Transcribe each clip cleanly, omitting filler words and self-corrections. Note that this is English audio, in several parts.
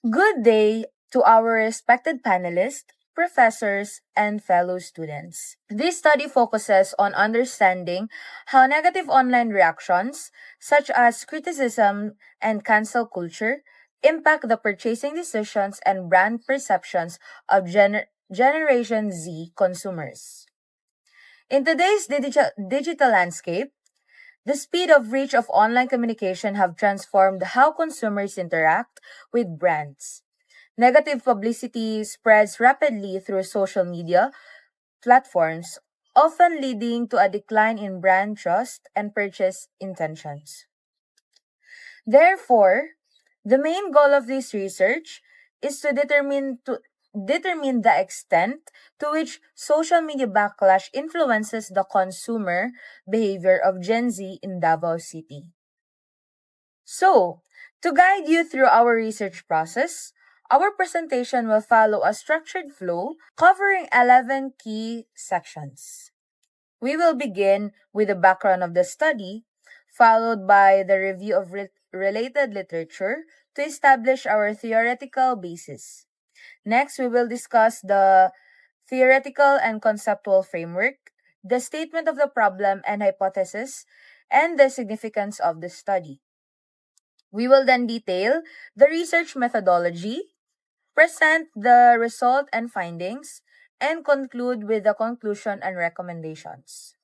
Good day to our respected panelists, professors, and fellow students. This study focuses on understanding how negative online reactions, such as criticism and cancel culture, impact the purchasing decisions and brand perceptions of Generation Z consumers. In today's digital landscape, the speed of reach of online communication have transformed how consumers interact with brands. Negative publicity spreads rapidly through social media platforms, often leading to a decline in brand trust and purchase intentions. Therefore, the main goal of this research is to determine the extent to which social media backlash influences the consumer behavior of Gen Z in Davao City. So, to guide you through our research process, our presentation will follow a structured flow covering 11 key sections. We will begin with the background of the study, followed by the review of related literature to establish our theoretical basis. Next, we will discuss the theoretical and conceptual framework, the statement of the problem and hypothesis, and the significance of the study. We will then detail the research methodology, present the result and findings, and conclude with the conclusion and recommendations.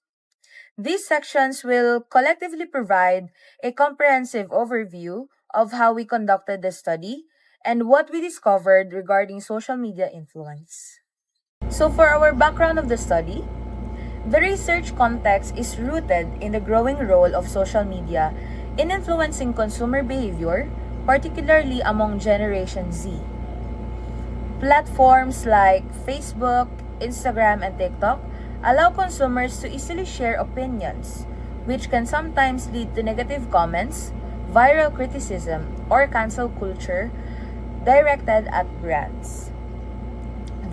These sections will collectively provide a comprehensive overview of how we conducted the study and what we discovered regarding social media influence. So, for our background of the study, the research context is rooted in the growing role of social media in influencing consumer behavior, particularly among Generation Z. Platforms like Facebook, Instagram, and TikTok allow consumers to easily share opinions, which can sometimes lead to negative comments, viral criticism, or cancel culture directed at brands.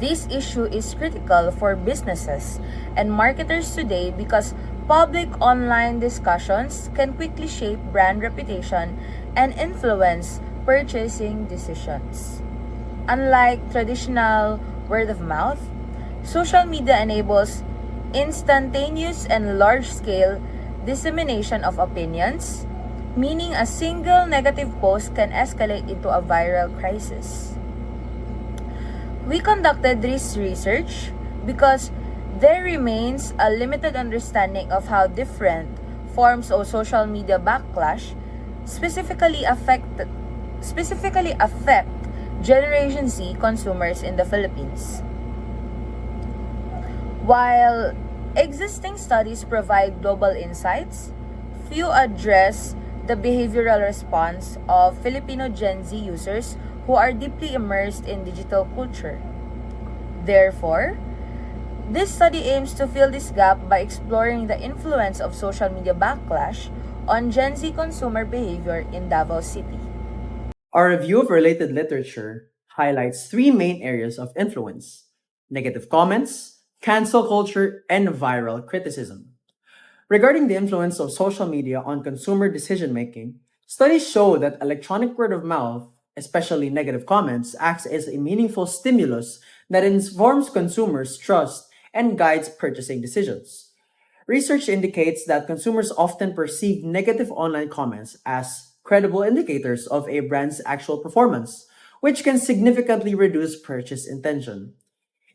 This issue is critical for businesses and marketers today because public online discussions can quickly shape brand reputation and influence purchasing decisions. Unlike traditional word of mouth, social media enables instantaneous and large scale dissemination of opinions, meaning a single negative post can escalate into a viral crisis. We conducted this research because there remains a limited understanding of how different forms of social media backlash specifically affect Generation Z consumers in the Philippines. While existing studies provide global insights, few address the behavioral response of Filipino Gen Z users who are deeply immersed in digital culture. Therefore, this study aims to fill this gap by exploring the influence of social media backlash on Gen Z consumer behavior in Davao City. Our review of related literature highlights three main areas of influence: negative comments, cancel culture, and viral criticism. Regarding the influence of social media on consumer decision making, studies show that electronic word of mouth, especially negative comments, acts as a meaningful stimulus that informs consumers' trust and guides purchasing decisions. Research indicates that consumers often perceive negative online comments as credible indicators of a brand's actual performance, which can significantly reduce purchase intention.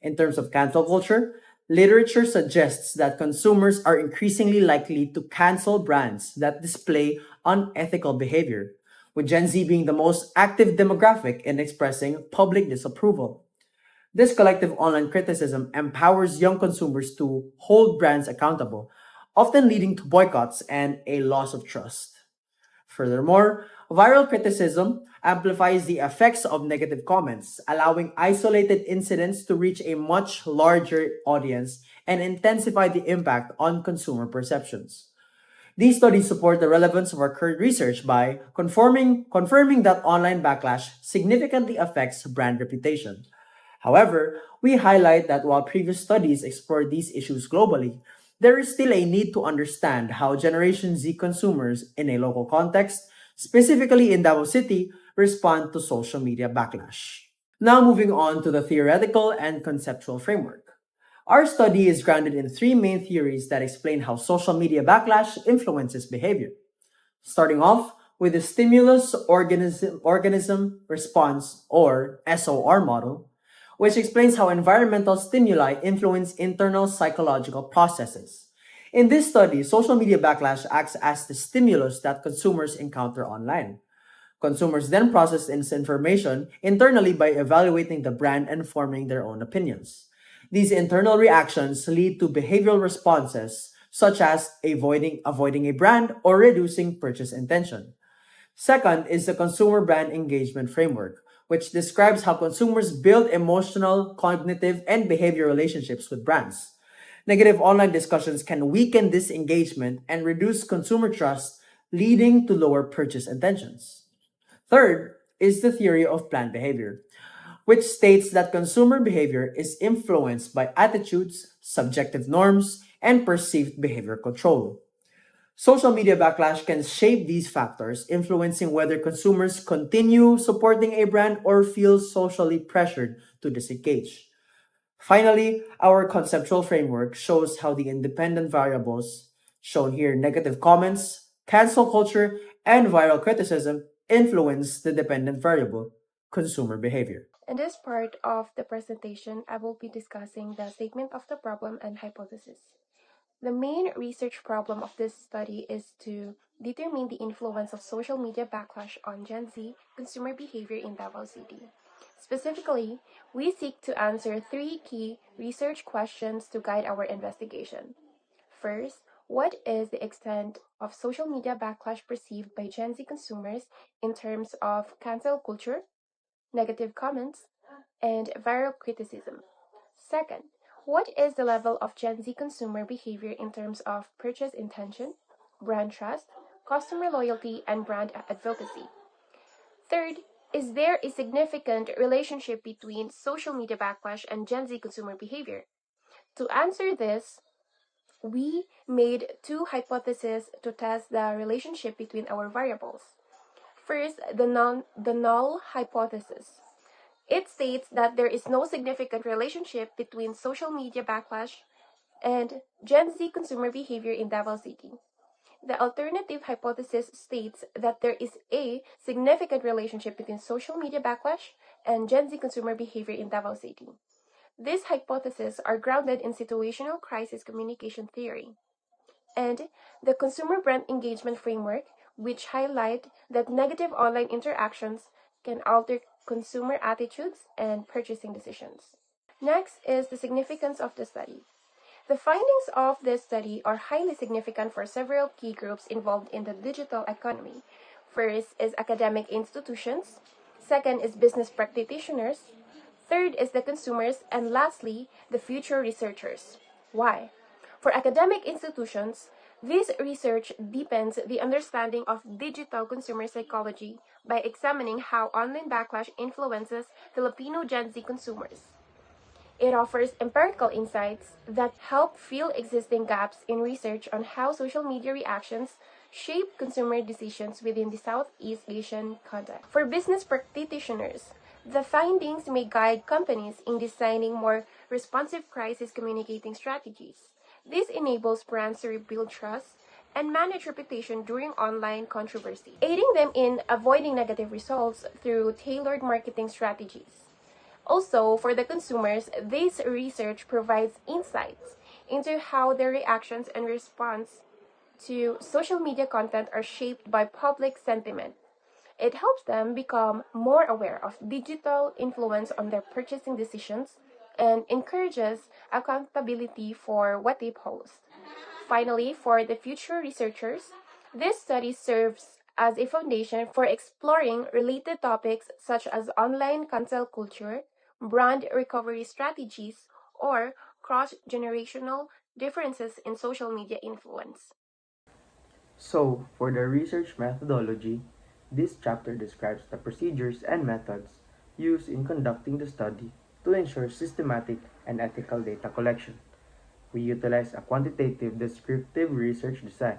In terms of cancel culture, literature suggests that consumers are increasingly likely to cancel brands that display unethical behavior, with Gen Z being the most active demographic in expressing public disapproval. This collective online criticism empowers young consumers to hold brands accountable, often leading to boycotts and a loss of trust. Furthermore, viral criticism amplifies the effects of negative comments, allowing isolated incidents to reach a much larger audience and intensify the impact on consumer perceptions. These studies support the relevance of our current research by confirming that online backlash significantly affects brand reputation. However, we highlight that while previous studies explored these issues globally, there is still a need to understand how Generation Z consumers in a local context, specifically in Davao City, respond to social media backlash. Now, moving on to the theoretical and conceptual framework. Our study is grounded in three main theories that explain how social media backlash influences behavior. Starting off with the stimulus organism response or SOR model, which explains how environmental stimuli influence internal psychological processes. In this study, social media backlash acts as the stimulus that consumers encounter online. Consumers then process this information internally by evaluating the brand and forming their own opinions. These internal reactions lead to behavioral responses such as avoiding a brand or reducing purchase intention. Second is the consumer brand engagement framework, which describes how consumers build emotional, cognitive, and behavioral relationships with brands. Negative online discussions can weaken this engagement and reduce consumer trust, leading to lower purchase intentions. Third is the theory of planned behavior, which states that consumer behavior is influenced by attitudes, subjective norms, and perceived behavior control. Social media backlash can shape these factors, influencing whether consumers continue supporting a brand or feel socially pressured to disengage. Finally, our conceptual framework shows how the independent variables, shown here negative comments, cancel culture, and viral criticism, influence the dependent variable, consumer behavior. In this part of the presentation, I will be discussing the statement of the problem and hypothesis. The main research problem of this study is to determine the influence of social media backlash on Gen Z consumer behavior in Davao City. Specifically, we seek to answer three key research questions to guide our investigation. First, what is the extent of social media backlash perceived by Gen Z consumers in terms of cancel culture, negative comments, and viral criticism? Second, what is the level of Gen Z consumer behavior in terms of purchase intention, brand trust, customer loyalty, and brand advocacy? Third, is there a significant relationship between social media backlash and Gen Z consumer behavior? To answer this, we made two hypotheses to test the relationship between our variables. First, the null hypothesis. It states that there is no significant relationship between social media backlash and Gen Z consumer behavior in Davao City. The alternative hypothesis states that there is a significant relationship between social media backlash and Gen Z consumer behavior in Davao City. These hypotheses are grounded in situational crisis communication theory and the consumer brand engagement framework, which highlight that negative online interactions can alter consumer attitudes and purchasing decisions. Next is the significance of the study. The findings of this study are highly significant for several key groups involved in the digital economy. First is academic institutions, second is business practitioners, third is the consumers, and lastly, the future researchers. Why? For academic institutions, this research deepens the understanding of digital consumer psychology by examining how online backlash influences Filipino Gen Z consumers. It offers empirical insights that help fill existing gaps in research on how social media reactions shape consumer decisions within the Southeast Asian context. For business practitioners, the findings may guide companies in designing more responsive crisis communicating strategies. This enables brands to rebuild trust and manage reputation during online controversy, aiding them in avoiding negative results through tailored marketing strategies. Also, for the consumers, this research provides insights into how their reactions and response to social media content are shaped by public sentiment. It helps them become more aware of digital influence on their purchasing decisions and encourages accountability for what they post. Finally, for the future researchers, this study serves as a foundation for exploring related topics such as online cancel culture, brand recovery strategies, or cross generational differences in social media influence. So, for the research methodology, this chapter describes the procedures and methods used in conducting the study to ensure systematic and ethical data collection. We utilize a quantitative descriptive research design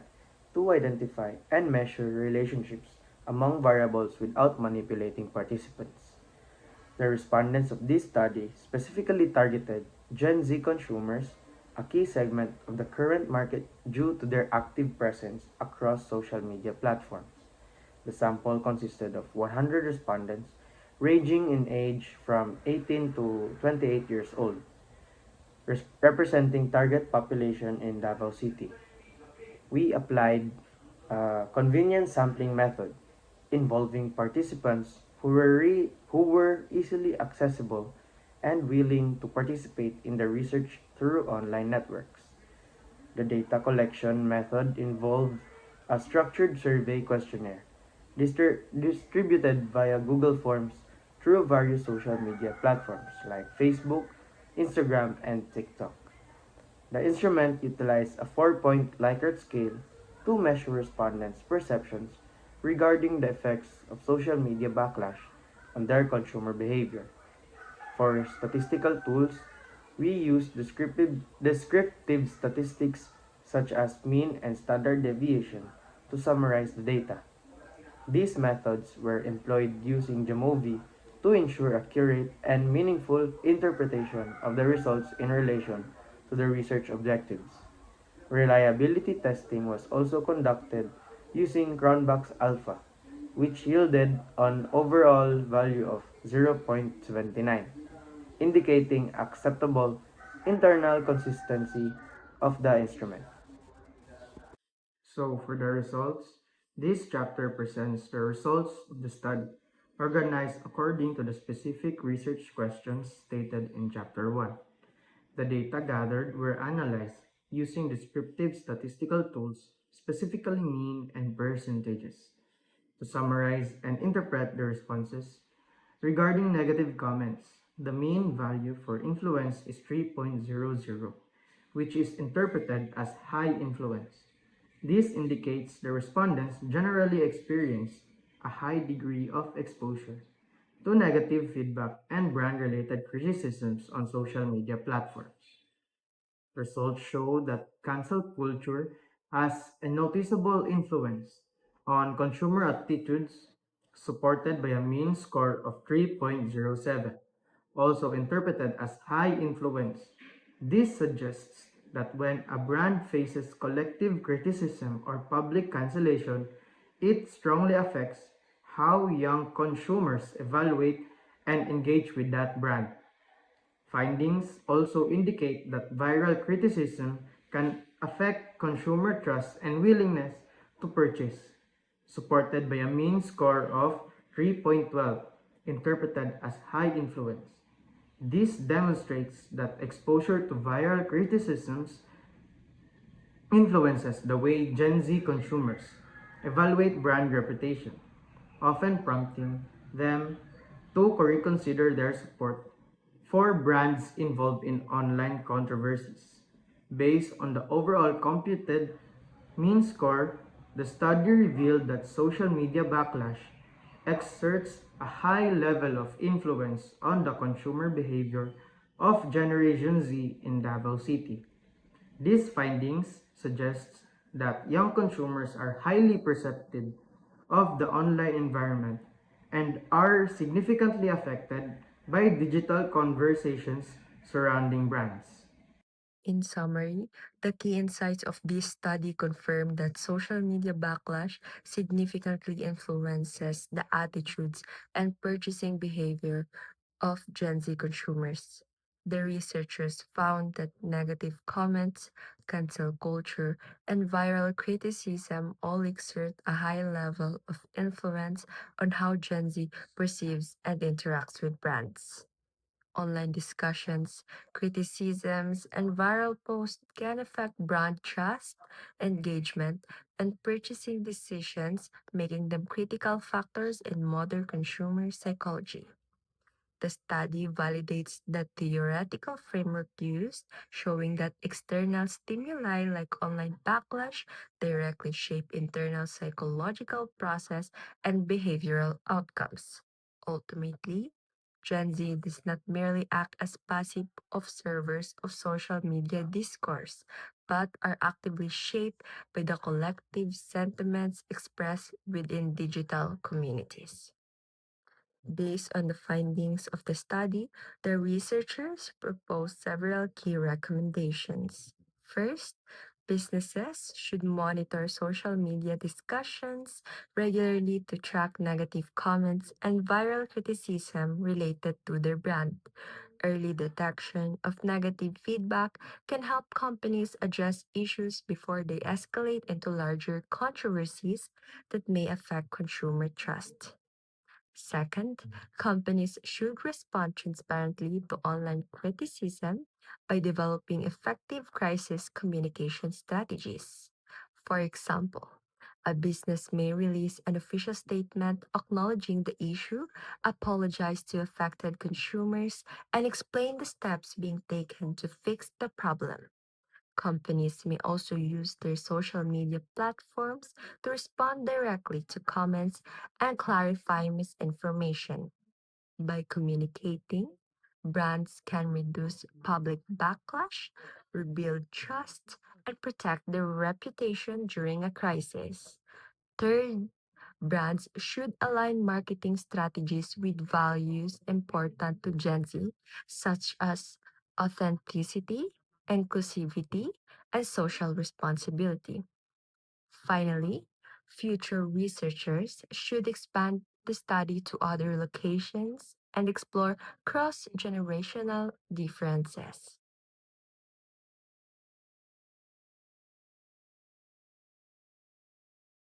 to identify and measure relationships among variables without manipulating participants. The respondents of this study specifically targeted Gen Z consumers, a key segment of the current market due to their active presence across social media platforms. The sample consisted of 100 respondents ranging in age from 18 to 28 years old, representing target population in Davao City. We applied a convenient sampling method involving participants who were easily accessible and willing to participate in the research through online networks. The data collection method involved a structured survey questionnaire distributed via Google Forms through various social media platforms like Facebook, Instagram, and TikTok. The instrument utilized a 4-point Likert scale to measure respondents' perceptions regarding the effects of social media backlash on their consumer behavior. For statistical tools, we use descriptive statistics such as mean and standard deviation to summarize the data. These methods were employed using Jamovi to ensure accurate and meaningful interpretation of the results in relation to the research objectives. Reliability testing was also conducted using Cronbach's alpha, which yielded an overall value of 0.79, indicating acceptable internal consistency of the instrument. So, for the results, this chapter presents the results of the study, organized according to the specific research questions stated in Chapter 1. The data gathered were analyzed using descriptive statistical tools, specifically mean and percentages, to summarize and interpret the responses. Regarding negative comments, the mean value for influence is 3.00, which is interpreted as high influence. This indicates the respondents generally experience a high degree of exposure to negative feedback and brand-related criticisms on social media platforms. Results show that cancel culture has a noticeable influence on consumer attitudes, supported by a mean score of 3.07, also interpreted as high influence. This suggests that when a brand faces collective criticism or public cancellation, it strongly affects how young consumers evaluate and engage with that brand. Findings also indicate that viral criticism can affect consumer trust and willingness to purchase, supported by a mean score of 3.12, interpreted as high influence. This demonstrates that exposure to viral criticisms influences the way Gen Z consumers evaluate brand reputation, often prompting them to reconsider their support for brands involved in online controversies. Based on the overall computed mean score, the study revealed that social media backlash exerts a high level of influence on the consumer behavior of Generation Z in Davao City. These findings suggest that young consumers are highly perceptive of the online environment and are significantly affected by digital conversations surrounding brands. In summary, the key insights of this study confirm that social media backlash significantly influences the attitudes and purchasing behavior of Gen Z consumers. The researchers found that negative comments, cancel culture, and viral criticism all exert a high level of influence on how Gen Z perceives and interacts with brands. Online discussions, criticisms, and viral posts can affect brand trust, engagement, and purchasing decisions, making them critical factors in modern consumer psychology. The study validates the theoretical framework used, showing that external stimuli like online backlash directly shape internal psychological process and behavioral outcomes. Ultimately, Gen Z does not merely act as passive observers of social media discourse, but are actively shaped by the collective sentiments expressed within digital communities. Based on the findings of the study, the researchers proposed several key recommendations. First, businesses should monitor social media discussions regularly to track negative comments and viral criticism related to their brand. Early detection of negative feedback can help companies address issues before they escalate into larger controversies that may affect consumer trust. Second, companies should respond transparently to online criticism by developing effective crisis communication strategies. For example, a business may release an official statement acknowledging the issue, apologize to affected consumers, and explain the steps being taken to fix the problem. Companies may also use their social media platforms to respond directly to comments and clarify misinformation. By communicating, brands can reduce public backlash, rebuild trust, and protect their reputation during a crisis. Third, brands should align marketing strategies with values important to Gen Z, such as authenticity, inclusivity, and social responsibility. Finally, future researchers should expand the study to other locations and explore cross generational differences.